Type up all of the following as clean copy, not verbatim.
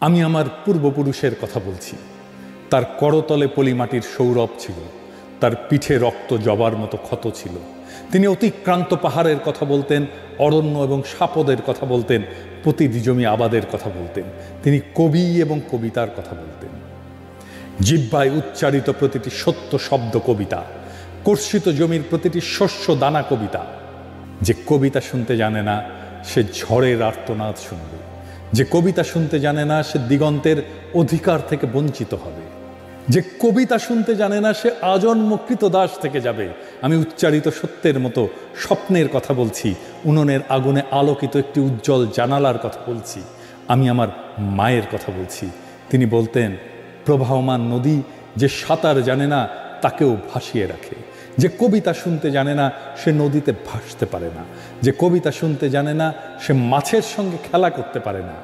আমি আমার পূর্বপুরুষের কথা বলছি। তার করতলে পলিমাটির সৌরভ ছিল, তার পিঠে রক্ত জবার মতো ক্ষত ছিল। তিনি অতিক্রান্ত পাহাড়ের কথা বলতেন, অরণ্য এবং সাপদের কথা বলতেন, প্রতিটি জমি আবাদের কথা বলতেন। তিনি কবি এবং কবিতার কথা বলতেন। জিহ্বায় উচ্চারিত প্রতিটি সত্য শব্দ কবিতা, কর্ষিত জমির প্রতিটি শস্য দানা কবিতা। যে কবিতা শুনতে জানে না সে ঝড়ের আর্তনাদ শুনবে, যে কবিতা শুনতে জানে না সে দিগন্তের অধিকার থেকে বঞ্চিত হবে, যে কবিতা শুনতে জানে না সে আজন্ম কৃতদাস থেকে যাবে। আমি উচ্চারিত সত্যের মতো স্বপ্নের কথা বলছি, উনুনের আগুনে আলোকিত একটি উজ্জ্বল জানালার কথা বলছি। আমি আমার মায়ের কথা বলছি। তিনি বলতেন, প্রবাহমান নদী যে সাঁতার জানে না তাকেও ভাসিয়ে রাখে। যে কবিতা শুনতে জানে না সে নদীতে ভাসতে পারে না। যে কবিতা শুনতে জানে না সে মাছের সঙ্গে খেলা করতে পারে না।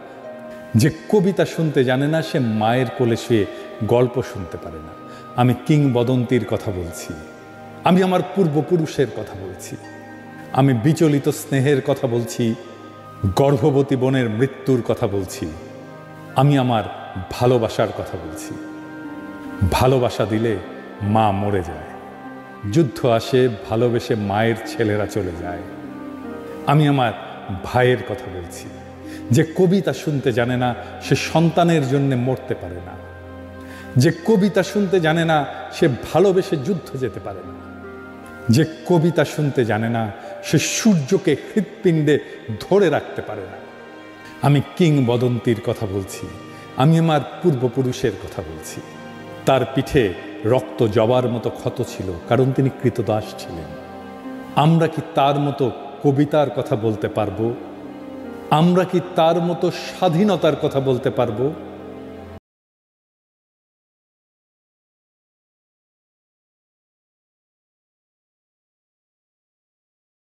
যে কবিতা শুনতে জানে না সে মায়ের কোলে শুয়ে গল্প শুনতে পারে না। আমি কিংবদন্তির কথা বলছি। আমি আমার পূর্বপুরুষের কথা বলছি। আমি বিচলিত স্নেহের কথা বলছি, গর্ভবতী বোনের মৃত্যুর কথা বলছি। আমি আমার ভালোবাসার কথা বলছি। ভালোবাসা দিলে মা মরে যায়, যুদ্ধ আসে, ভালোবেসে মায়ের ছেলেরা চলে যায়। আমি আমার ভাইয়ের কথা বলছি। যে কবিতা শুনতে জানে না সে সন্তানের জন্য মরতে পারে না। যে কবিতা শুনতে জানে না সে ভালোবেসে যুদ্ধ যেতে পারে না। যে কবিতা শুনতে জানে না সে সূর্যকে হৃৎপিণ্ডে ধরে রাখতে পারে না। আমি কিংবদন্তির কথা বলছি। আমি আমার পূর্বপুরুষের কথা বলছি। তার পিঠে রক্ত জবার মতো ক্ষত ছিল, কারণ তিনি কৃতদাস ছিলেন। আমরা কি তার মতো কবিতার কথা বলতে পারবো? আমরা কি তার মতো স্বাধীনতার কথা বলতে পারবো?